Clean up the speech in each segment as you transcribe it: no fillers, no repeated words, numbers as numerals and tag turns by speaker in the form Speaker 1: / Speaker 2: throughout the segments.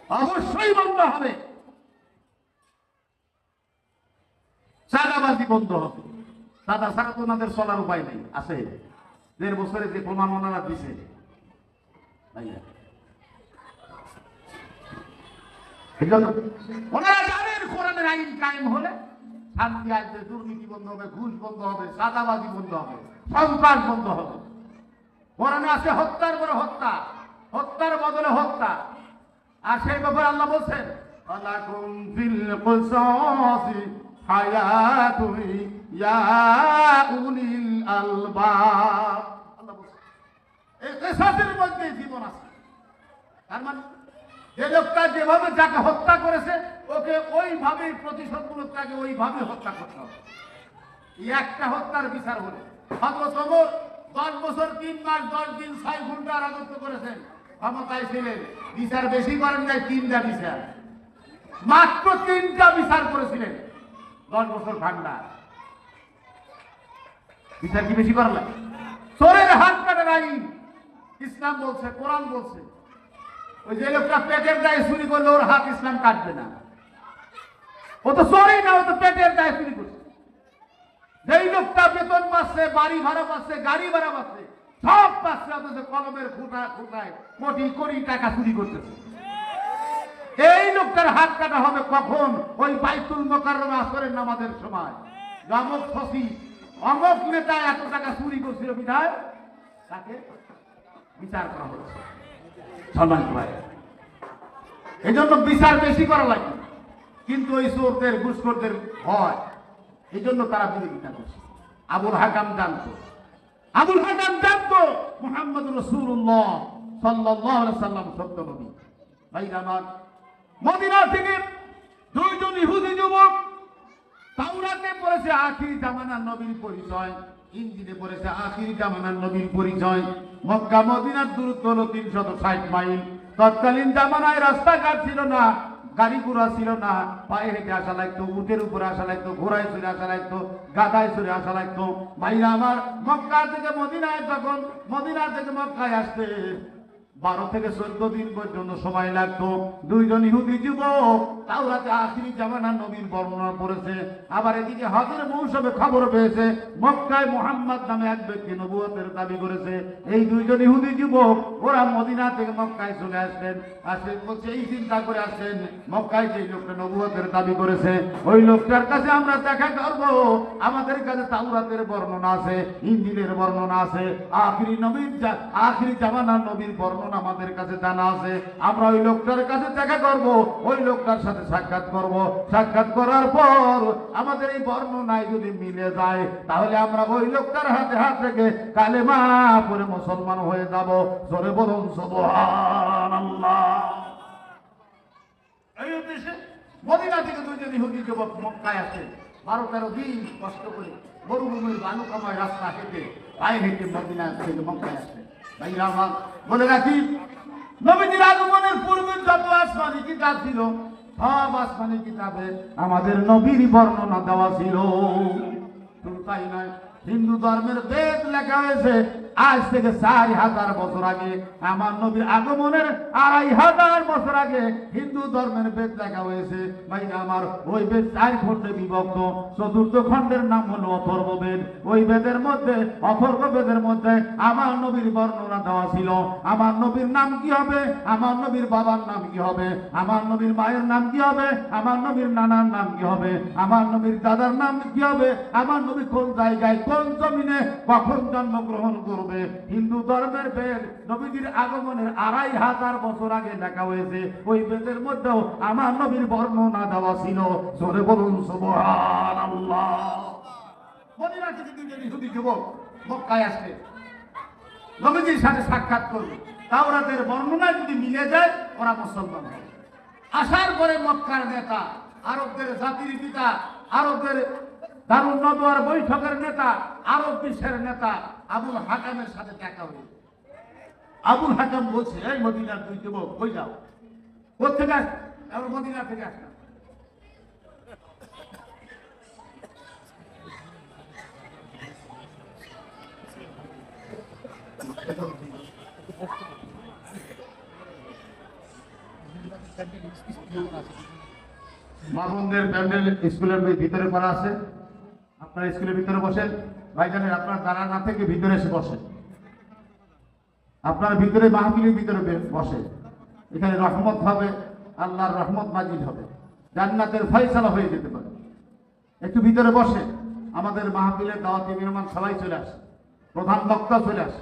Speaker 1: অবশ্যই বন্ধ হবে, চাঁদাবাজি বন্ধ হবে। চাঁদা ছাড়া তো ওনাদের চলার উপায় নেই। আছে 1.5 বছরে যে প্রমাণ ওনারা দিছে, ভাইয়া ওনারা জানেন কোরআনের আইন কায়েম হলে শান্তি আসবে, দুর্নীতি বন্ধ হবে, ঘুষ বন্ধ হবে, চাঁদাবাজি বন্ধ হবে, সন্ত্রাস বন্ধ হবে। কোরআনে আছে হত্যার পরে হত্যা, হত্যার বদলে হত্যা। আর সেই ব্যাপারে আল্লাহ বলছেন আলাকুম ফিল কিসাসি হায়াতুন ইয়া উলিল আলবাব। আল্লাহ বলছেন এই কিসাসের মধ্যে জীবন আছে। তার মানে যে লোকটা যেভাবে যাকে হত্যা করেছে ওকে ওইভাবেই প্রতিশোধমূলক তাকে ওইভাবে হত্যা করতে হবে। একটা হত্যার বিচার হলো হযরত ওমর 10 বছর 3 মাস 10 দিন 6 ঘন্টা রাজত্ব করেছেন, ক্ষমতায় ছিলেন। বিচার বেশি করেন নাই, 3টা বিচার, মাত্র 3টা বিচার করেছিলেন 10 বছর ঠান্ডা। বিচার কি বেশি করা লাগে? চোরের হাত কাটার আইন ইসলাম বলছে, কোরআন বলছে। ওই যে লোকটা পেটের দায়ে চুরি করলে ওর হাত ইসলাম কাটবে না। ও তো চোরই না, ও তো পেটের দায়ে চুরি করছে। যেই লোকটা বেতন পাচ্ছে, বাড়ি ভাড়া পাচ্ছে, গাড়ি ভাড়া পাচ্ছে, সব পাচ্ছে, অথচ কলমের খুঁটায় কোটি টাকা চুরি করতেছে। এই লোকটার হাত কাটা হবে কখন? ওই বাইতুল মোকাররমে আসরের নামাজের সময়। অমুক সচিব অমুক নেতা এত টাকা চুরি করছিল বিধায় তাকে বিচার করা হচ্ছে। সম্মান ভাই, এই জন্য বিচার বেশি করা লাগে। কিন্তু ওই চোরদের ঘুষখোরদের ভয়, এই জন্য তারা বিরোধিতা করছে। আবুল হাকাম জানতো, মুহাম্মদ রাসূলুল্লাহ সাল্লাল্লাহু আলাইহি সাল্লাম সত্য নবী। ভাইরা আমার, মদিনা থেকে 2 জন ইহুদি যুবক তাওরাতে পড়েছে আখির জামানার নবীর পরিচয়, ইনজিলে পড়েছে আখির জামানার নবীর পরিচয়। মক্কা মদিনার দূরত্ব হলো 360 মাইল। তৎকালীন জামানায় রাস্তাঘাট ছিল না, গাড়ি ঘোড়া ছিল না, পায়ে হেঁটে আসা লাগতো, উটের উপরে আসা লাগতো, ঘোড়ায় চড়ে আসা লাগতো, গাদায় চড়ে আসা লাগতো। ভাইরা আমার, মক্কা থেকে মদিনায় যখন মদিনা থেকে মক্কায় আসতে 12 থেকে 14 দিন পর্যন্ত সময় লাগতো। 2 জন ইহুদি যুবক তাওরাতে আখিরি জামানার নবীর বর্ণনা পড়েছে। আবার এদিকে হজের মৌসুমে খবর পেয়েছে মক্কায় মুহাম্মদ নামে এক ব্যক্তি নবুয়তের দাবি করেছে। এই 2 জন ইহুদি যুবক ওরা মদিনা থেকে মক্কায় চলে আসলেন। বলছে এই চিন্তা করে আসছেন মক্কায় যে লোকটা নবুয়তের দাবি করেছে ওই লোকটার কাছে আমরা দেখা করব। আমাদের কাছে তাওরাতের বর্ণনা আছে, ইনজিলের বর্ণনা আছে, আখিরি জামানার নবীর বর্ণনা আমাদের কাছে জানা আছে। আমরা ওই লোকটার কাছে দেখা করব, ওই লোকটার সাথে সাক্ষাৎ করব। সাক্ষাৎ করার পর আমাদের এই বর্ণনায় যদি মিলে যায় তাহলে আমরা ওই লোকটার হাতে হাত রেখে কালেমা পড়ে মুসলমান হয়ে যাব। জোরে বলুন সুবহানাল্লাহ। এই উদ্দেশ্যে মদিনা থেকে 2 জন ইহুদি যুবক মক্কায় আসে। 12-13 দিন কষ্ট করে মরুভূমির বালুকাময় রাস্তা হেঁটে পায়ে হেঁটে মদিনা থেকে মক্কায় আসে। ভাইরা আমার, বলে রাখি নবীজির আগমনের পূর্বে যত আসমানি কিতাব ছিল সব আসমানি কিতাবে আমাদের নবীর বর্ণনা দেওয়া ছিল। শুধু তাই নয়, হিন্দু ধর্মের বেদ লেখা হয়েছে আজ থেকে 4000 বছর আগে। আমার নবীর আগমনের 2500 বছর আগে হিন্দু ধর্মের বেদ লেখা হয়েছে। ভাইরা আমার, ওই বেদ 4 খণ্ডে বিভক্ত। চতুর্থ খণ্ডের নাম হলো অথর্ব বেদ। ওই বেদের মধ্যে, অথর্ব বেদের মধ্যে আমার নবীর বর্ণনা দেওয়া ছিল। আমার নবীর নাম কি হবে, আমার নবীর বাবার নাম কি হবে, আমার নবীর মায়ের নাম কি হবে, আমার নবীর নানার নাম কি হবে, আমার নবীর দাদার নাম কি হবে, আমার নবী কোন জায়গায় কোন জমিনে কখন জন্মগ্রহণ করবে। হিন্দু ধর্মের বেদ নবীজির আগমনের 2500 বছর আগে লেখা হয়েছে। ওই বেদের মধ্যেও আমার নবীর বর্ণনা দেওয়া ছিল। জোরে বলুন সুবহানাল্লাহ। মদিনা থেকে 2 জন ইহুদি যুবক মক্কায় আসলে নবীজির সাথে সাক্ষাৎ করবে। তাওরাতের বর্ণনা যদি মিলে যায় ওরা মুসলমান হবে। আসার পরে মক্কার নেতা, আরবদের জাতির পিতা, আরবদের দারুন নদওয়ার বৈঠকের নেতা, আরব বিশ্বের নেতা আবুল হাকামের সাথে দেখা হলো। আবুল হাকাম বলছে, এই মদিনার 2 যুবক কই যাও? কোথেকে আস? আমরা মদিনা থেকে আসলাম। মা বোনদের প্যান্ডেল স্কুলের ভিতরে করা আছে, আপনার স্কুলের ভিতরে বসেন। ভাইজানের আপনার দাঁড়া না থেকে ভিতরে এসে বসেন, আপনার ভিতরে মাহফিলের ভিতরে বসে। এখানে রহমত হবে, আল্লাহর রহমত নাজিল হবে, জান্নাতের ফয়সালা হয়ে যেতে পারে। একটু ভিতরে বসে। আমাদের মাহফিলের দাওয়াতি মেহমান সবাই চলে আসে, প্রধান বক্তা চলে আসে।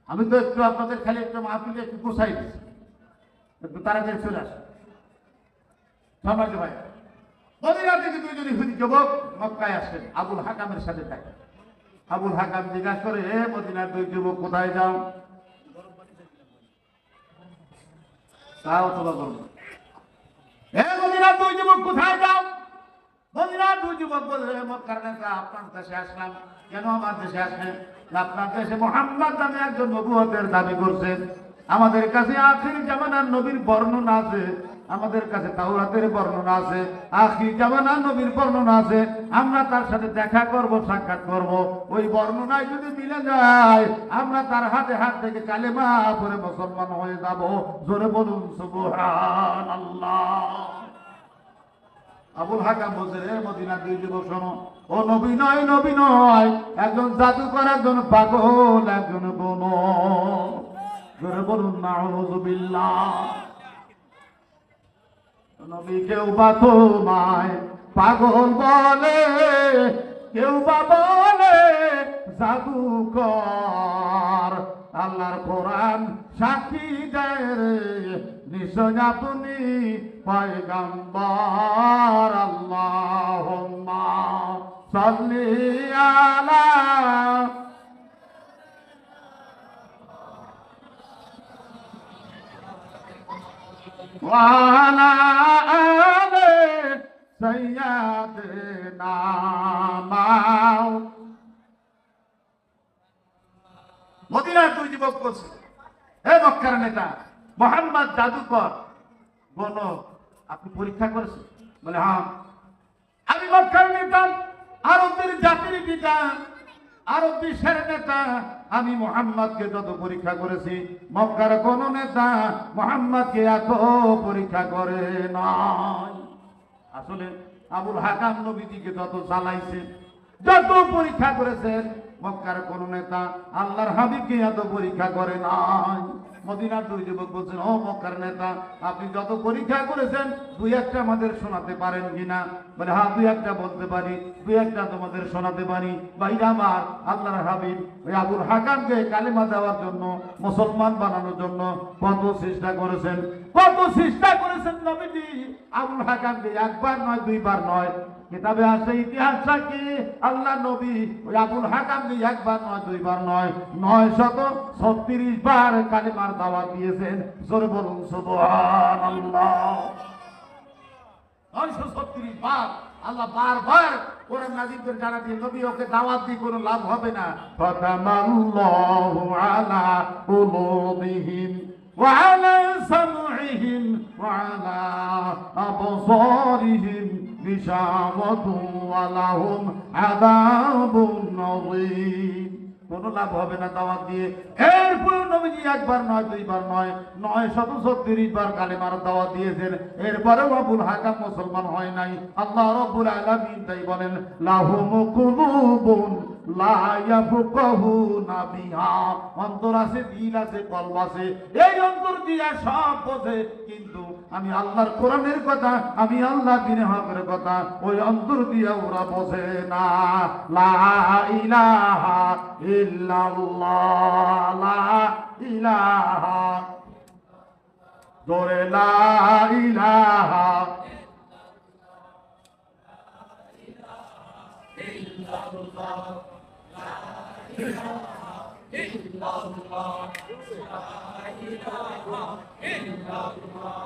Speaker 1: আমি তো একটু আপনাদের খালি একটু মাহফিলে একটু গোছাই দিচ্ছি, একটু তাড়াতাড়ি চলে আসে। সম্মানিত ভাই, মদিনা থেকে দুইজন ইহুদি যুবক মক্কায় আসেন, আবুল হাকামের সাথে থাকে। আবুল হাকাম জিজ্ঞাসা করে, হে মদিনার দুই যুবক, কোথায় যাও? তাও তোলা করবো, হে মদিনার দুই যুবক কোথায় যাও? মদিনার দুই যুবক বললে, মক্কার নেতা, আপনার দেশে আসলাম। কেন আমার দেশে আসলেন? আপনার দেশে মুহাম্মদ নামে একজন নবুয়তের দাবি করছেন। আমাদের কাছে আখির জামানার নবীর বর্ণনা আছে, আমাদের কাছে তাওরাতের বর্ণনা আছে, আখির জামানার নবীর বর্ণনা আছে। আমরা তার সাথে দেখা করব, সাক্ষাৎ করব। ওই বর্ণনায় যদি মিলে যায়, আমরা তার হাতে হাত থেকে কালেমা পড়ে মুসলমান হয়ে যাব। জোরে বলুন সুবহানাল্লাহ। আবুল হাকাম বলছে, রে মদিনার দুই যুবক শোনো, ও নবী নয়, নবী নয়, একজন জাদুকর, একজন পাগল, একজন বোন। জোরে বলুন নাউযুবিল্লাহ। নবী কেউ বা তোমায় পাগল বলে, কেউ বা বলে জাদুকর। আল্লাহর কোরআন সাক্ষী দেয় রে, নিশ্চয় আপনি পয়গম্বর। আল্লাহুম্মা সাল্লি আলা ওয়ালা আলে সাইয়্যিদিনা মাও। মদিনার দুই যুবক বলছে, হে মক্কার নেতা, মুহাম্মদ জাদুকর। বলো, আপনি পরীক্ষা করেছেন? বলে, হ্যাঁ। আমি মক্কার নেতা, আরবদের জাতির পিতা, আরব বিশ্বের নেতা। আমি মুহাম্মদকে যত পরীক্ষা করেছি, মক্কার কোন নেতা মুহাম্মদকে এত পরীক্ষা করে নাই। আসলে আবুল হাকাম নবীজিকে যত চালাইছে, যত পরীক্ষা করেছেন, মক্কার কোন নেতা আল্লাহর হাবিবকে এত পরীক্ষা করে নাই। মদিনার দুই যুবক বলছেন, ও মক্কার নেতা, আপনি যত পরীক্ষা করেছেন, দুই একটা আমাদের শোনাতে পারেন কিনা? বলে, হ্যাঁ, দুই একটা বলতে পারি, দুই একটা তোমাদের শোনাতে পারি। ভাইরা আমার, আল্লাহর হাবিব ওই আবুল হাকামকে কালেমা দেওয়ার জন্য, মুসলমান বানানোর জন্য কত চেষ্টা করেছেন, কত চেষ্টা করেছেন নবীজি। আবুল হাকামকে একবার নয়, দুইবার নয়, কিতাবে আছে, ইতিহাস সাক্ষী, আল্লাহ নবী ওই আবুল হাকামকে একবার নয়, দুইবার নয়, 936 বার কালেমার দাওয়াত দিয়েছেন। জোরে বলুন সুবহানাল্লাহ। 936 বার আল্লাহ বারবার কোরআন নাযিল করে জানা দিয়ে, নবী ওকে দাওয়াত দিয়ে কোনো লাভ হবে না। ফাতামাল্লাহু আলা কুলুবিহিম ওয়া আলা সাম'ইহিম ওয়া আলা আবসারিহিম গিশাওয়াতুন ওয়া লাহুম আযাবুন নাযীর। কোনো লাভ হবে না দাওয়াত দিয়ে। এরপর নবীজি একবার নয়, দুইবার নয়, 936 বার কালেমার দাওয়াত দিয়েছেন। এরপরেও আবুল হাকাম মুসলমান হয় নাই। আল্লাহ রাব্বুল আলামিন তাই বলেন, লাহুম কুলুবুন লা ইয়াফকাহুনা বিহা। অন্তর আছে, দিল আছে, কলব আছে, এই অন্তর দিয়ে সব বোঝে, কিন্তু আমি আল্লাহর কোরআনের কথা, আমি আল্লাহ দ্বীনের হকের কথা ওই অন্তর দিয়ে ওরা বোঝে না। লা ইলাহা ইল্লাল্লাহ, লা ইলাহা, জোরে লা ইলাহা ইল্লাল্লাহ, লা ইলাহা ইল্লাল্লাহ,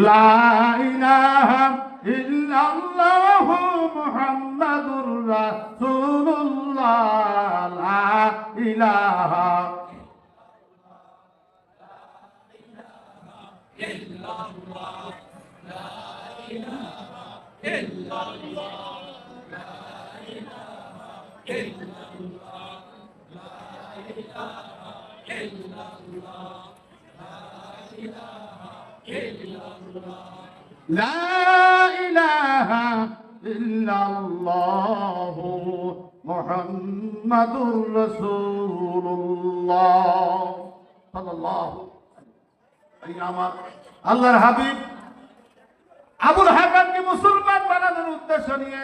Speaker 1: লা ইলাহা ইল্লাল্লাহ মুহাম্মাদুর রাসূলুল্লাহ, লা ইলাহা ইল্লাল্লাহ, লা ইলাহা ইল্লাল্লাহ, লা ইলাহা ইল্লাল্লাহ, লা ইলাহা লা ইলাহা ইল্লাল্লাহু মুহাম্মাদুর রাসূলুল্লাহ সাল্লাল্লাহু আলাইহি আমার আল্লাহর হাবিব আবুল হাকামকে মুসলমান বানানোর উদ্দেশ্য নিয়ে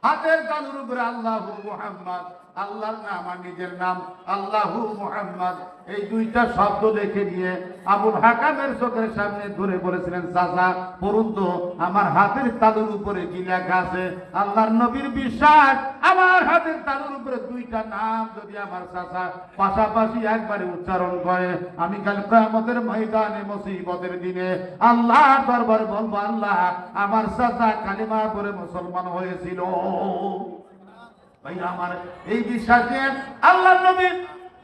Speaker 1: হাতের তালুর উপরে আল্লাহু মুহাম্মদ, আল্লাহর নাম আর নিজের নাম আল্লাহু মুহাম্মদ, এই দুইটা শব্দ লিখে দিয়ে আবুল হাকামের চোখের সামনে ধরে বলেছিলেন, চাচা পড়ুন তো আমার হাতের তালুর উপরে কি লেখা আছে। আল্লাহর নবীর বিশ্বাস, আমার হাতের তালুর উপরে দুইটা নাম যদি আমার চাচা পাশাপাশি একবারে উচ্চারণ করে, আমি কাল কিয়ামতের ময়দানে মুসিবতের দিনে আল্লাহর দরবারে বলবো, আল্লাহ আমার চাচা কালিমা পড়ে মুসলমান হয়েছিল। ভাই আমার এই বিশ্বাস নিয়ে আল্লাহর নবী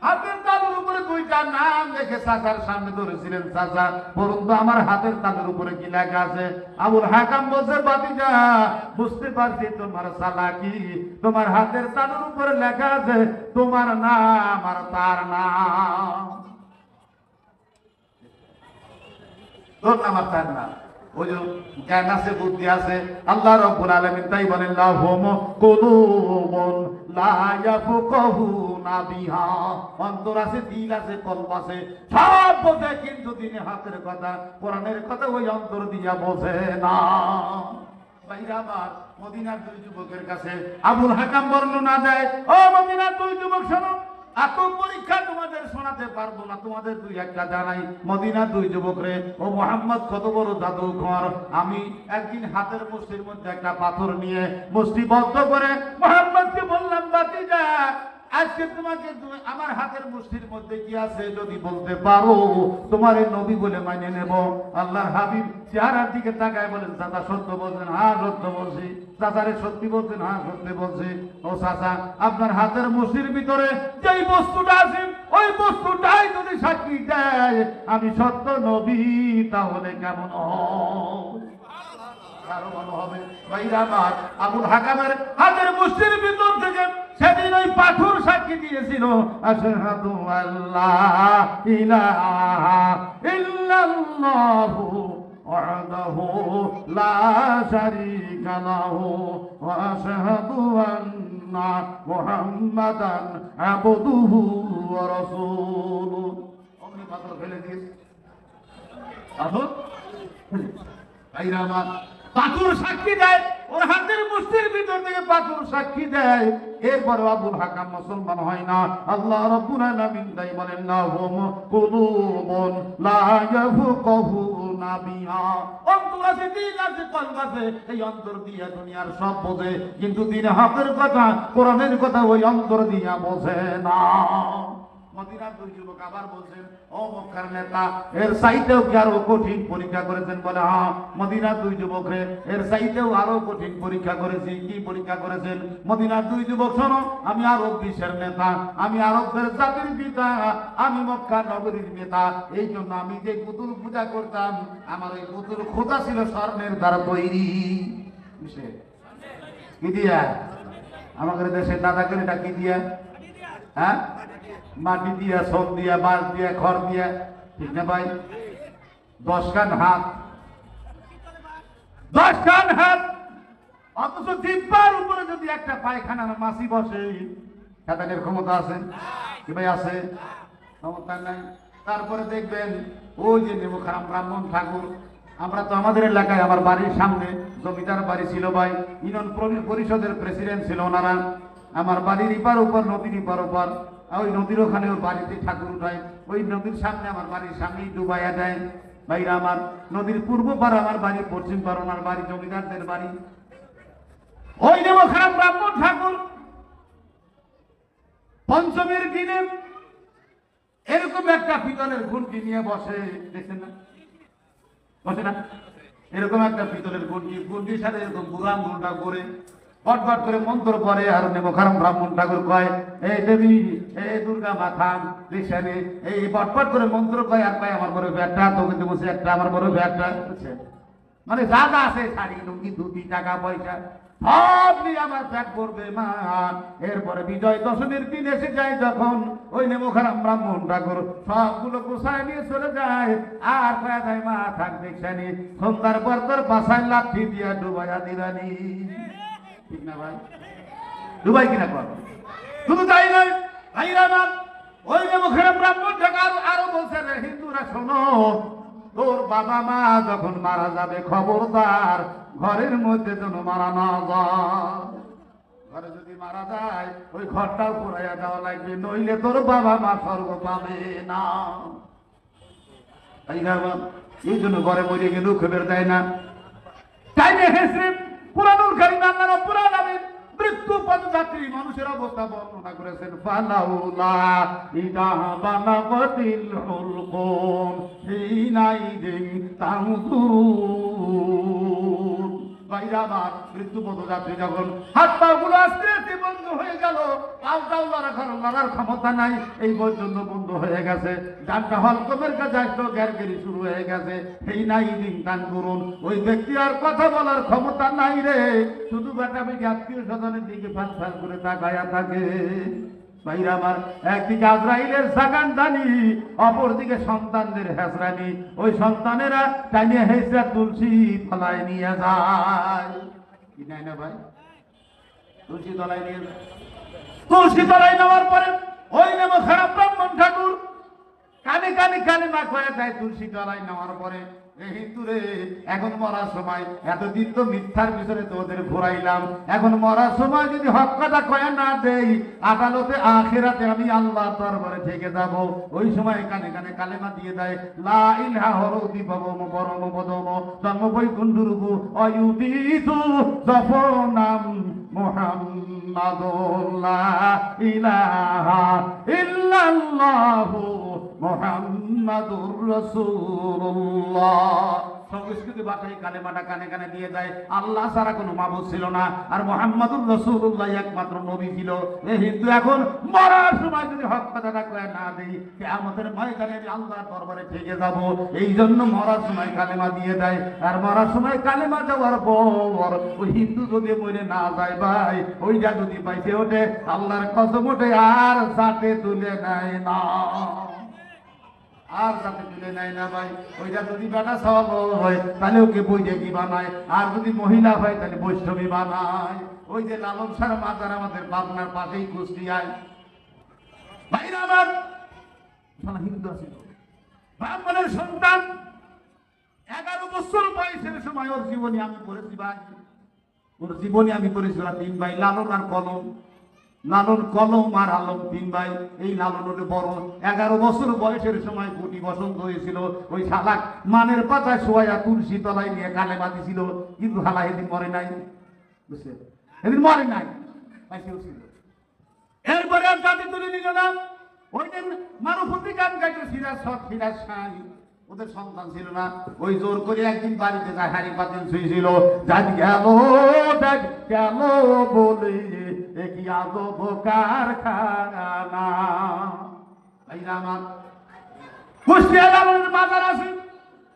Speaker 1: হাতের তালুর উপরে দুইটা নাম লিখে চাচার সামনে ধরেছিলেন, চাচা বলুন তো আমার হাতের তালুর উপরে কি লেখা আছে। আবুল হাকাম বলছে, বাতিজা বুঝতে পারছি তোমার চালাকি, তোমার হাতের তালুর উপরে লেখা আছে তোমার নাম আর তার নাম, তোর নাম আর তার নাম। ওই যে জ্ঞান আছে, বুদ্ধি আছে, আল্লাহ রাব্বুল আলামিন তাই বলেন, লাহুম কুলুবুন লা ইয়াফকাহুনা বিহা, অন্তর আছে, দিল আছে, কলব আছে, সব বোঝে কিন্তু দিনে হাতের কথা কোরআনের কথা ওই অন্তর দিয়া বোঝে না। ভাইরা আমার, মদিনার দুই যুবকের কাছে আবুল হাকাম বর্ণনা দেয়, ও মদিনার দুই যুবক শোনো, এত পরীক্ষা তোমাদের শোনাতে পারবো না, তোমাদের দুই একটা জানাই। মদিনার দুই যুবক রে, ও মোহাম্মদ কত বড় জাদুঘর। আমি একদিন হাতের মুষ্টির মধ্যে একটা পাথর নিয়ে মুষ্টিবদ্ধ করে মোহাম্মদকে বললাম, বাতিজা আজকে তোমাকে আমার হাতের মুষ্টির মধ্যে কি আছে যদি বলতে পারো, তোমার এই নবী বলে মানে নেব। আল্লাহর হাবিব চেহারার দিকে তাকায় বলেন, চাচা সত্য বলছেন? হ্যাঁ সত্য বলছি। চাচারে সত্যি বলছেন? হ্যাঁ সত্যি বলছি। ও চাচা, আপনার হাতের মুষ্টির ভিতরে যেই বস্তুটা আছে ওই বস্তুটাই যদি সাক্ষী দেয় আমি সত্য নবী, তাহলে কেমন হয়? আরো ভালো হবে। ভাইরা আমার, আবুল হাকামের হাতের মুষ্টির ভিতর থেকে সেদিন ওই পাথর সাক্ষী দিয়েছিল, আশহাদু আল্লাহ ইলাহা ইল্লাল্লাহু ওয়াহদাহু লা শারীকা লাহু ওয়া আশহাদু আন্না মুহাম্মাদান আবদুহু ওয়া রাসূলুহু। অমনি পাথর ফেলে দিয়েছে, পাথর ভাইরা আমার, পাথর সাক্ষী দেয়, ওর হাতের মুষ্টির ভিতর থেকে পাথর সাক্ষী দেয়। এরপরে আবুল হাকাম মুসলমান হয় না। আল্লাহ রাব্বুল আলামিন তাই বলেন, লাহুম কুলুবুন লা ইয়াফকাহুনা বিহা, অন্তর আছে, দিল আছে, কলব আছে, এই অন্তর দিয়া দুনিয়ার সব বোঝে কিন্তু দিন হকের কথা কোরআনের কথা ওই অন্তর দিয়া বোঝে না। মদিনার দুই যুবক আবার বলছেন, ও মক্কার নেতা, এর চাইতেও কি আরো কঠিন পরীক্ষা করেছেন? বলে, হ্যাঁ। মদিনার দুই যুবক রে, এর চাইতেও আরো কঠিন পরীক্ষা করেছি। কি পরীক্ষা করেছেন? মদিনার দুই যুবক শোনো, আমি আরব বিশ্বের নেতা, আমি আরবদের জাতির পিতা, আমি মক্কা নগরীর নেতা, এই জন্য আমি যে পুতুল পূজা করতাম, আমার ওই পুতুল খোদা ছিল স্বর্ণের দ্বারা তৈরি। কি দিয়া? আমাদের দেশের দাদাগিরিটা কি দিয়া? হ্যাঁ, মাটি দিয়া, সোম দিয়া, বাঁশ দিয়া, খড় দিয়া, ঠিক না ভাই? 10 খান হাত, 10 খান হাত, অথচ জিব্বার উপরে যদি একটা পায়খানার মাছি বসে, খাতানের ক্ষমতা আছে কি ভাই? আছে? ক্ষমতা নাই। তারপরে দেখবেন ওই যে নেমুখারাম ব্রাহ্মণ ঠাকুর, আমরা তো আমাদের এলাকায়, আমার বাড়ির সামনে জমিদার বাড়ি ছিল ভাই, ইউনিয়ন পরিষদের প্রেসিডেন্ট ছিল ওনারা। আমার বাড়ির ইপার উপর, নদীর ইপার উপর, ওই নদীর ওখানে ওর বাড়িতে ঠাকুর উঠায়, ওই নদীর সামনে, আমার বাড়ির সামনেই ডুবাইয়া দেয়। ভাইরা আমার, নদীর পূর্ব পার আমার বাড়ি, পশ্চিম পার ওনার বাড়ি, জমিদারদের বাড়ি। ওই নেমুখারাম ব্রাহ্মণ ঠাকুর পঞ্চমীর দিনে এরকম একটা পিতলের ঘুঁটি নিয়ে বসে, দেখছেন না? বসে না? এরকম একটা পিতলের ঘুঁটি, ঘুঁটির সাথে এরকম বুড়া আঙুলটা করে পটপট করে মন্ত্র পড়ে। আর নেমুখারাম ব্রাহ্মণ ঠাকুর কয়, এই দেবী, এই দুর্গা মাথা রিসানে, এই পটপট করে মন্ত্র কয়, আর কয় আমার বড় ব্যাগটা, তোকে দেবো একটা, আমার বড় ব্যাগটা। মানে যা যা আছে, শাড়ি, লুঙ্গি, ধুতি, টাকা পয়সা সব নিয়ে আমার পেট ভরবে মা। এরপরে বিজয় দশমীর দিন এসে যায় যখন ওই নেমোখারাম ব্রাহ্মণ ঠাকুর সবগুলো গোসায় নিয়ে চলে যায় আর কয়া যায় মা থাক দেখছানি সন্ধ্যার পর তোর বাসায় লাঠি দিয়া ডুবাইয়া দিলানি। ঠিক না ভাই? ডুবাই কিনা কর। শুধু তাই নয় ভাইরা না, ওই নেমোখারাম ব্রাহ্মণ ঠাকুর আরো বলছে রে হিন্দুরা শোনো, তোর বাবা মা যখন মারা যাবে খবরদার ঘরের মধ্যে যেন মারা না যায়। ঘরে যদি মারা যায় ওই ঘরটাও পুরাইয়া দেওয়া লাগবে, নইলে তোর বাবা মা স্বর্গ পাবে না। তাই না? এই জন্য ঘরে মরে গেলেও খবর দেয় না। তাই না হেসরে পুরানুল কারীম আল্লাহ রাব্বুল আলামিন মৃত্যু পথযাত্রী মানুষের অবস্থা বর্ণনা করেছেন। ফালাউলা ইদা বালাগাতিল হুলকুম হিনাইদিন তানজুরুন। ভাইরা আমার, মৃত্যু পথযাত্রী যখন হাত পা গুলো আস্তে আস্তে বন্ধ হয়ে গেল, পাউটাও লড়ার ক্ষমতা নাই, এই পর্যন্ত বন্ধ হয়ে গেছে, যানটা হলকমের কাছে আসলো, গ্যারগেরি শুরু হয়ে গেছে। এই নাই দিন দান করুন, ওই ব্যক্তি আর কথা বলার ক্ষমতা নাই রে, শুধু বেটা বেটি আত্মীয় স্বজনের দিকে ফাঁস ফাঁস করে তাকায়া থাকে। ভাইরা আমার, একদিকে আজরাইলের সাগান দানি, অপরদিকে সন্তানদের হেসরানি। ওই সন্তানেরা টাইনে হেসরা তুলসী তলায় নিয়ে যায়। কি নাই না ভাই? তুলসী তলায় নিয়ে যায়। তুলসী তলায় নেওয়ার পরে ওই নেমোখারাম ব্রাহ্মণ ঠাকুর কানে কানে কালেমা কয়ে যায়। তুলসী তলায় নেওয়ার পরে হিন্দু রে, এখন মরার সময়, এতদিন তো মিথ্যার পিছনে তোদের ঘোরাইলাম, এখন মরার সময় যদি হক কথা কয়া না দেই, আদালতে আখিরাতে আমি আল্লাহর দরবারে থেকে যাব। ওই সময় কানে কানে কালেমা দিয়ে দেয়, লা ইলাহা হরদি ববম পরম পদম জন্ম বৈকুণ্ঠরূপু অয়ুদিতু জফনাম মুহাম্মাদুর লা ইলাহা ইল্লাল্লাহু মুহাম্মাদুর রাসূলুল্লাহ। সংস্কৃতি ভাষায় কালেমাটা কানে কানে দিয়ে দেয়। আল্লাহ ছাড়া কোনো মাবুদ ছিল না, আর মুহাম্মাদুর রাসূলুল্লাহ একমাত্র নবী ছিল। এই হিন্দু এখন মরার সময় যদি হক কথাটা কয়ে না দেই, কিয়ামতের ময়দানে আমি আল্লাহর দরবারে থেকে যাব। এই জন্য মরার সময় কালেমা দিয়ে দেয়। আর মরার সময় কালেমা দেওয়ার পর ওই হিন্দু যদি মরে না যায় ভাই, ওইটা যদি পাইছে ওঠে, আল্লাহর কসম ওঠে, আর সাথে তুলে নেয় না, আর সাথে তুলে নেয় না ভাই। ওইটা যদি বেটা সব হয় তাহলে ওকে বৈরাগী বানায়, আর যদি মহিলা হয় তাহলে বৈষ্ণবী বানায়। ওই যে লালন সার মাতার আমাদের পাবনার পাশেই কুষ্টিয়ায় ভাইরা আমার, হিন্দু আছে ব্রাহ্মণের সন্তান 11 বছর বয়সের সময় ওর জীবনী আমি পড়েছি ভাই, ওর জীবনী আমি পড়েছি। 3 ভাই, লালন আর কলম, লালন কলম আর আলম 3 ভাই। এই লালনের বড় 11 বছর বয়সের সময় গুটি বসন্ত হয়েছিল। ওই শালাক মানের পাতায় শোয়া তুলসী তলায় নিয়ে কালেমা দিছিল, কিন্তু হালা এদিন মরে নাই, বুঝছে? এদিন মরে নাই, ছিল। এরপরে আর জাতি তুলে নিল না। ওই দিন মারুফতি গান গাইতো সিরাজ সব সিরাজ সাই, ওদের সন্তান ছিল না। ওই জোর করে একদিন বাড়িতে যায়, হাড়ি পাতিল শুয়েছিল, যাই গেল দেখ গেল বলে কি আজব কারখানা। কুষ্টিয়া লালনের বাজার আছে,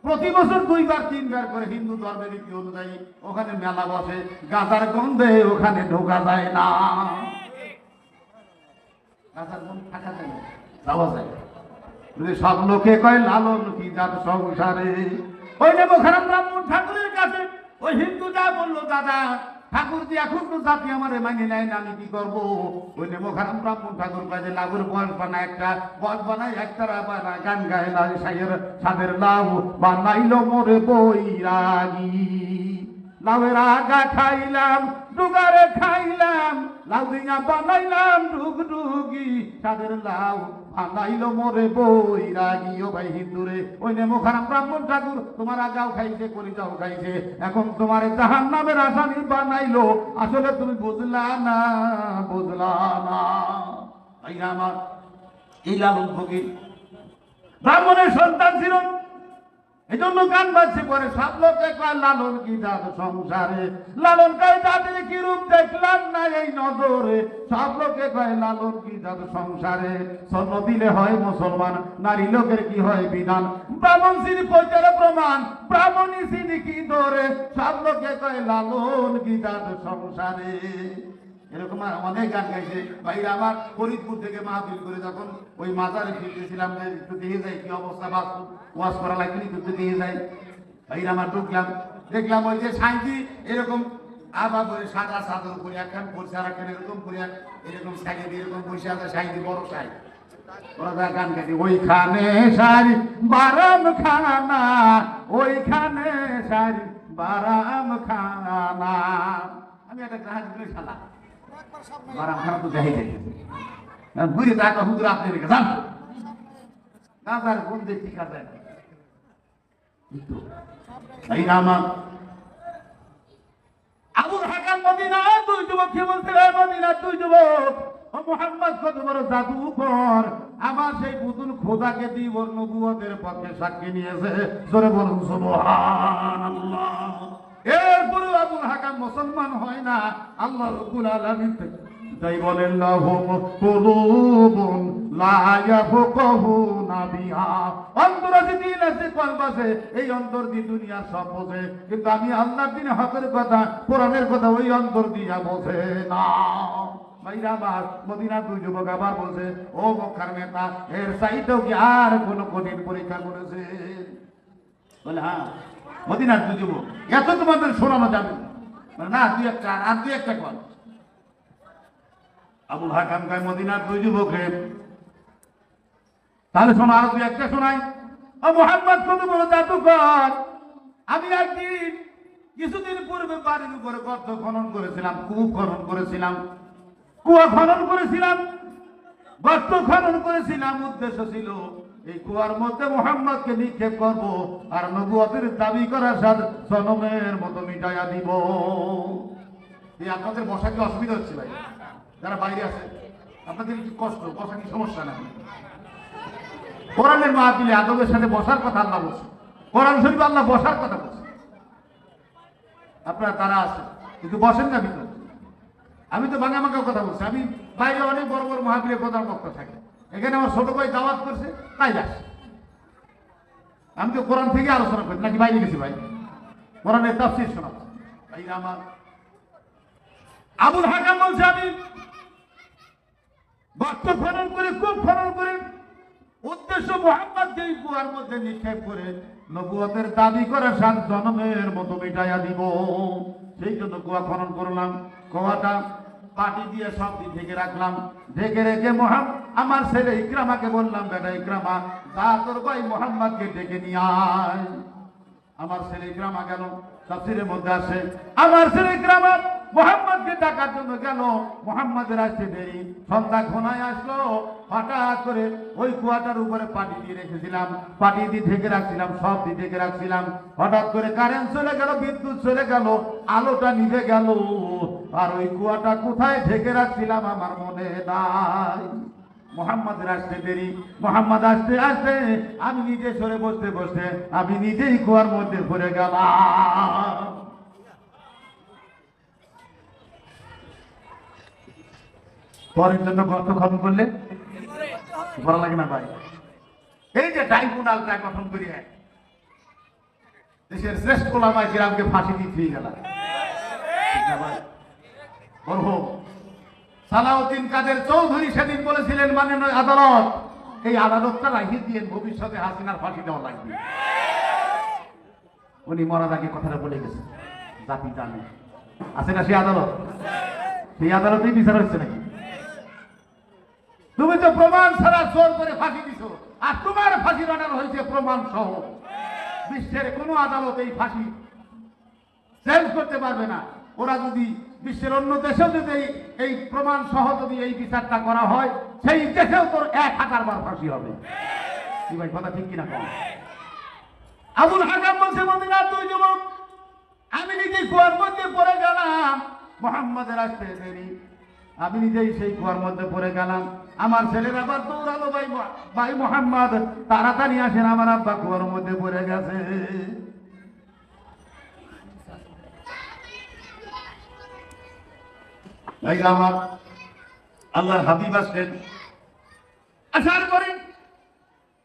Speaker 1: প্রতি বছর 2-3 করে হিন্দু ধর্মের রীতি অনুযায়ী ওখানে মেলা বসে। গাঁজার গন্ধে ওখানে ঢোকা যায় না, গাঁজার গন্ধ থাকা যায় না, যাওয়া যায়। সব লোকে কয় লালন কি যার সংসারে। ওই নেমোখারাম ব্রাহ্মণ ঠাকুরের কাছে ওই হিন্দু যা বললো, দাদা ঠাকুর যে এখন তো জাতি আমারে মানে নেয় না, আমি কি করবো? ওই নেমোখারাম ব্রাহ্মণ ঠাকুর কাজে লাগুর বয়স বানায়, একটা বয়স বানায়, একটা গান গায়, সাদের লাউ বানাইলো মোরে বৈরাগী। লাউয়ের আগা খাইলাম, ডুগারে খাইলাম, লাউ দিয়া বানাইলাম ডুগডুগি, সাদের লাউ বানাইলো মোরে বৈরাগী। ও ভাই হিন্দুরে, ওই নেমোখারাম ব্রাহ্মণ ঠাকুর তোমার আগাও খাইছে, কলিজাও খাইছে, এখন তোমার জাহান্নামের আসামি বানাইলো। আসলে তুমি বুঝলা না, বুঝলা না। ভাই আমার, এই লালন ফকির ব্রাহ্মণের সন্তান ছিল। এই জন্য গান বাজছে পরে সব লোকে কয় লালন কি জাত সংসারে, লালন কয় তাদের কি রূপ দেখলাম না এই নজরে, সব লোকে কয় লালন কি জাত সংসারে, স্বর্ণ দিলে হয় মুসলমান, নারী লোকের কি হয় বিধান, ব্রাহ্মণ শ্রী পৈতের প্রমাণ, ব্রাহ্মণী শ্রী কি ধরে, সব লোকে কয় লালন কি জাত সংসারে। এরকম অনেক গান গাইছে ভাইরা আমার। ফরিদপুর থেকে মাহফিল করে যখন ওই মাজারে ফিরতেছিলাম, যে একটু দেখে যাই কি অবস্থা, বাস্তব ওয়াজ করা লাগবে, একটু দেখে যাই ভাইরা আমার। ঢুকলাম, দেখলাম ওই যে সাইজি এরকম আবার করে সাদা চাদর করে একখান পরছে, আর একখান এরকম করে এরকম সাইজে এরকম বসে আছে, সাইজি বড় সাইজ। ওরা গান গাইছে ওইখানে সারি বারাম খানা, ওইখানে সারি বারাম খানা। আমি একটা গ্রাহক করে সালা বারাম খানা তো যাই দেখেছি ঘুরে টাকা হুজুর আপনি রেখে যান গাঁজার বন্ধে ঠিক আছে। আমার আবুল হাকাম মদিনা দুই যুবক কি বলছিলেন, মদিনা দুই যুবক ও মুহাম্মদ কত বড় জাদুকর, আমার সেই পুতুল খোদাকে দিয়ে ওর নবুয়তের পক্ষে সাক্ষী নিয়েছে। জোরে বলুন সুবহানাল্লাহ। এরপরে আবুল হাকাম মুসলমান হয় না, আল্লাহ রাব্বুল আলামিন তাই বলেন লাহুম কুলুবুন লা ইয়াফকাহুনা বিহা, অন্তর আছে, দিল আছে, কলব আছে, এই অন্তর দিয়ে দুনিয়া সব বোঝে, কিন্তু আমি আল্লাহর দিনে হকের কথা, কোরআনের কথা ওই অন্তর দিয়া বোঝে না। ভাইরা আমার মদিনার দুই যুবক আবার বলছে, ও মক্কার নেতা, এর চাইতেও কি আর কোন কঠিন পরীক্ষা করেছে? বলে হ্যাঁ। মদিনার দুই যুবক, এত তোমাদের শোনানো যাবে না, দুই একটা আর দুই একটা কর। আবুল হাকাম কয় মদিনার দুই যুবকে, তাহলে শোনো আরো দুই একটা শোনাই। ও মুহাম্মদ কত বড় জাদুকর, আমি একদিন কিছুদিন পূর্বে বাড়ির উপরে গর্ত খনন করেছিলাম, কূপ খনন করেছিলাম, কুয়া খনন করেছিলাম, গর্ত খনন করেছিলাম। উদ্দেশ্য ছিল এই কুয়ার মধ্যে মুহাম্মদকে নিক্ষেপ করব, আর নবুয়তের দাবি করার সাথে জনমের মতো মিটাইয়া দিব। এই আপনাদের বসা কি অসুবিধা হচ্ছে ভাই? যারা বাইরে আছে আপনাদের কি কষ্ট, বসা কি সমস্যা নাই? কোরআনের মাহফিলে আদবের সাথে বসার কথা আল্লাহ বলছে, কোরআন শরীফ আল্লাহ বসার কথা বলছে। আপনারা তারা আছে কিন্তু বসেন না ভিতরে। আমি তো ভাঙা মাঙ্গা কথা বলছি, আমি বাইরে অনেক বড় বড় মাহফিলে প্রধান বক্তা থাকে, এখানে আমার ছোট ভাই দাওয়াত করছে তাই যাস। আমি তো কোরআন থেকে আলোচনা করি নাকি বাইরে গেছি ভাই, কোরআনের তাফসীর শোনাচ্ছি ভাই আমার। আবুল হাকাম বলছে আমি গর্ত খনন করে, কূপ খনন করে, উদ্দেশ্য মুহাম্মদকে এই কুয়ার মধ্যে নিক্ষেপ করে নবুয়তের দাবি করার সাত জনমের মতো মিটাইয়া দিব। সেই জন্য কুয়া খনন করলাম, কুয়াটা পাটি দিয়ে সব দিক ঢেকে রাখলাম, ঢেকে রেখে আমার ছেলে ইকরামাকে বললাম, বেটা ইকরামা যা তোর ভাই মুহাম্মদকে ডেকে নিয়ে আয়। আমার ছেলে ইকরামা গেল, তাফসীরের মধ্যে আছে আমার ছেলে ইকরামা মুহাম্মদকে ডাকার জন্য গেল। মুহাম্মদের আসতে দেরি, সন্ধ্যা ঘনায় আসলো। হঠাৎ করে ওই কুয়াটার উপরে পাটি দিয়ে রেখেছিলাম, পাটি দিয়ে ঢেকে রাখছিলাম, সব দিয়ে ঢেকে রাখছিলাম। হঠাৎ করে কারেন্ট চলে গেল, বিদ্যুৎ চলে গেল, আলোটা নিভে গেল, আর ওই কুয়াটা কোথায় ঢেকে রাখছিলাম আমার মনে নাই। মুহাম্মদের আসতে দেরি, মুহাম্মদ আসতে আসতে আমি নিজে সরে বসতে বসতে আমি নিজেই কুয়ার মধ্যে পড়ে গেলাম। পরের জন্য গর্ত খনন করলে ভালো লাগে না ভাই? এই যে ট্রাইব্যুনালটা গঠন করি দেশের শ্রেষ্ঠ ওলামায়ে কিরামকে ফাঁসি দিয়ে গেল মরহুম সালাউদ্দিন কাদের চৌধুরী সেদিন বলেছিলেন মাননীয় আদালত, এই আদালতটা রাখিয়ে দিয়ে ভবিষ্যতে হাসিনার ফাঁসি দেওয়া লাগবে। উনি মরার আগে কথাটা বলে গেছে, জাতি জানে আছে না সেই আদালত, সেই আদালতেই বিচার হচ্ছে নাকি? তুমি তো প্রমাণ ছাড়া জোর করে ফাঁসি দিছ, আর তোমার ফাঁসি বানানো হয়েছে প্রমাণ সহ। বিশ্বের কোন আদালত এই ফাঁসি চেঞ্জ করতে পারবে না। ওরা যদি বিশ্বের অন্য দেশেও যদি এই প্রমাণ সহ যদি এই বিচারটা করা হয়, সেই দেশেও তোর 1000 বার ফাঁসি হবে। কি ভাই কথা ঠিক কিনা কম? আবুল হাকাম বলছে মদিনার দুই যুবক, আমি নিজে কুয়ার মধ্যে পড়ে গেলাম, মুহাম্মদের আসতে দেরি, আমি নিজেই সেই কুয়ার মধ্যে পড়ে গেলাম। আমার ছেলের আবার দৌড়ালো, ভাই ভাই মোহাম্মদ তাড়াতাড়ি আসেন, আমার আব্বা কুয়ার মধ্যে পড়ে গেছে। ভাই আমার আল্লাহর হাবিব আসলেন, আসার পরে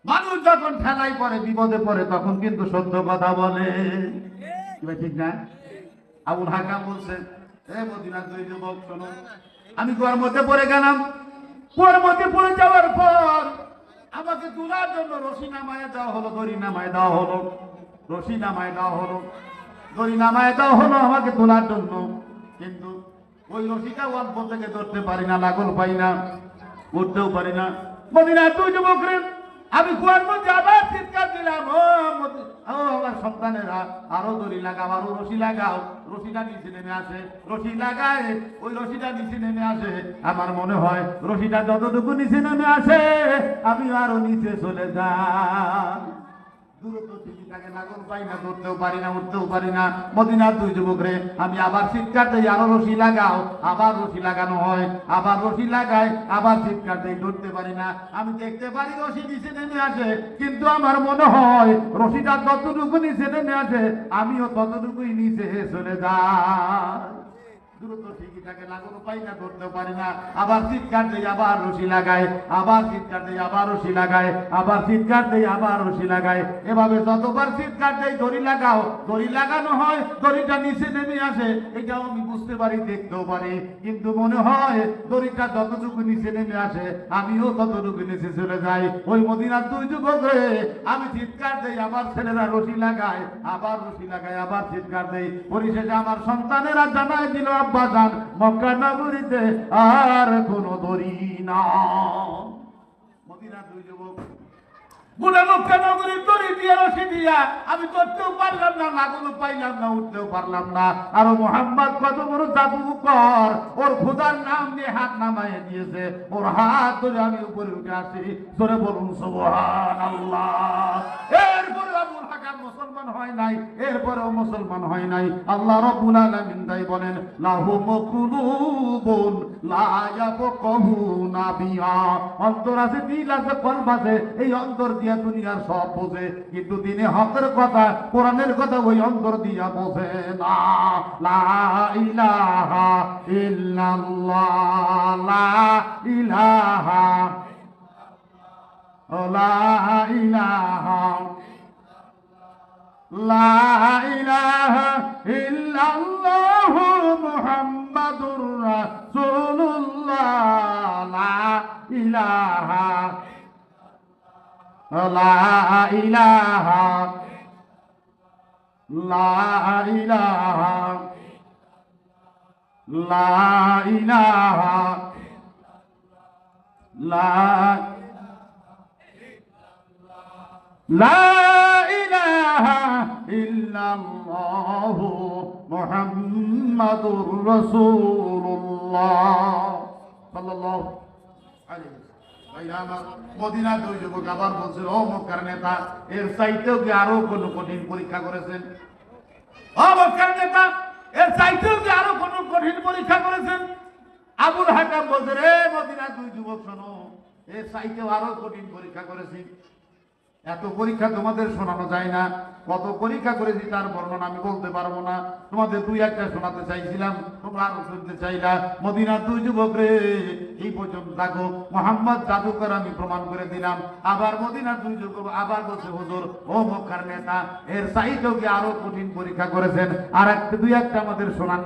Speaker 1: মানুষ যখন ঠেলাই পড়ে, বিপদে পড়ে, তখন কিন্তু সত্য কথা বলে, ঠিক না? আবুল হাকাম বলছে, মদিনার দুই যুবক শোনো, আমি কুয়ার মধ্যে পড়ে গেলাম। কুয়ার মধ্যে পড়ে যাওয়ার পর আমাকে তোলার জন্য রশি নামায় দেওয়া হলো, দড়ি নামায় দেওয়া হলো, রশি নামায় দেওয়া হলো, দড়ি নামায় দেওয়া হলো আমাকে তোলার জন্য। কিন্তু ওই রশিটা অল্প থেকে ধরতে পারি না, লাগল পাই না, উঠতেও পারি না। মদিনার দুই যুবক রে, আমি কুয়ার মধ্যে আবার চিৎকার দিলাম, ও আমার সন্তানেরা, আরো দড়ি লাগাও, আরো রশি লাগাও। রশিটা নিচে নেমে আসে, রশি লাগায়, ওই রশিটা নিচে নেমে আসে। আমার মনে হয় রশিটা যতটুকু নিচে নেমে আসে, আমি আরো নিচে চলে যাই। দূরত্ব ঠিকই থাকে, লাগল পাই না, ধরতেও পারি না, উঠতেও পারি না। মদিনার দুই যুবক রে, আমি আবার চিৎকার দেই, আরো রশি লাগাও। আবার রশি লাগানো হয়, আবার রশি লাগাই, আবার চিৎকার দেই, ধরতে পারি না। আমি দেখতে পারি রশি নিচে নেমে আসে, কিন্তু আমার মনে হয় রশিটা যতটুকু নিচে নেমে আসে, আমিও ততটুকুই নিচে চলে যাই। দূরত্ব ঠিকই থাকে, লাগল পাই না, ধরতেও পারি না। আবার চিৎকার দেই, আবার রশি লাগাই, আবার চিৎকার দেই, আবার রশি লাগাই, আবার চিৎকার দেই, আবার রশি লাগাই। এভাবে যতবার চিৎকার দেই, দড়ি লাগাও, দড়ি লাগানো হয়, দড়িটা নিচে নেমে আসে। এটাও আমি বুঝতে পারি, দেখতেও পারি, কিন্তু মনে হয় দড়িটা যতটুকু নিচে নেমে আসে, আমিও ততটুকু নিচে চলে যাই। ওই মদিনার দুই যুবক রে, আমি চিৎকার দেই, আমার ছেলেরা রশি লাগায়, আবার রশি লাগায়, আবার চিৎকার দেই। পরিশেষে আমার সন্তানেরা জানায় দিল, আব্বা জান, মক্কা নগরীতে আর কোনো দড়ি না। মদিনার দুই যুবক গুলে মক্কা নগরীর দড়ি দিয়ে রশি দিয়া আমি ধরতেও পারলাম না, লাগুলো পাইলাম না, উঠতেও পারলাম না। আর মোহাম্মদ কত বড় জাদুকর, ওর খোদার নাম নিয়ে হাত নামায় দিয়েছে, ওর হাত ধরে আমি উপরে উঠে আসি। জোরে বলুন সুবহানাল্লাহ। এরপরে আবুল হাকাম মুসলমান হয় নাই, এরপরেও মুসলমান হয় নাই। আল্লাহ রাব্বুল আলামিন তাই বলেন, লাহুম কুলুবুন লা ইয়াফকাহুনা বিহা, অন্তর আছে, দিল আছে, কলব আছে, এই অন্তর দিয়া দুনিয়ার সব বোঝে, কিন্তু দিনে হকের কথা, কোরআনের কথা ওই অন্তর দিয়া বোঝে না। লা ইলাহা ইল্লাল্লাহ, লা ইলাহা, লা ইলাহা, লা ইলাহা ইল্লাল্লাহ মুহাম্মাদুর রাসূলুল্লাহ, লা ইলাহা, লা ইলাহা, লা ইলাহা, লা ইলাহা, লা ইলাহা ইল্লাল্লাহ মুহাম্মাদুর রাসূলুল্লাহ সাল্লাল্লাহু আলাইহি ওয়াসাল্লাম। মদিনার দুই যুবক আবার বলছিল, ও মক্কার নেতা, এর চাইতেও কি আরো কোন কঠিন পরীক্ষা করেছেন? ও মক্কার নেতা, এর চাইতেও কি আরো কোন কঠিন পরীক্ষা করেছেন? আবুল হাকাম বলছে, রে মদিনার দুই যুবক শোনো, এর চাইতেও আরো কঠিন পরীক্ষা করেছি। এত পরীক্ষা তোমাদের শোনানো যায় না, কত পরীক্ষা করেছি তার বর্ণনা আমি বলতে পারবো না। তোমাদের দুই একটা শোনাতে চাইছিলাম, তোমরা আরো শুনতে চাইলা। মদিনার দুই যুবক রে, এই পর্যন্ত থাকো, মোহাম্মদ জাদুকর আমি প্রমাণ করে দিলাম। আবার মদিনার দুই যুবক আবার বলছে, হুজুর, ও মক্কার নেতা, এর চাইতেও কি আরো কঠিন পরীক্ষা করেছেন? আর একটা দুই একটা আমাদের শোনান,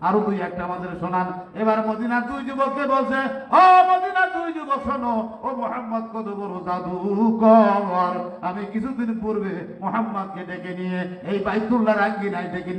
Speaker 1: আরো দুই একটা আমাদের শোনান। এবার মদিনার দুই যুবককে বলছে, ও মদিনার দুই যুবক শোনো, ও মোহাম্মদ কত বড় জাদুকর। আমি কিছুদিন পূর্বে মোহাম্মদকে ডেকে নিয়ে এই বাইতুল্লাহর আঙ্গিনায় ডেকে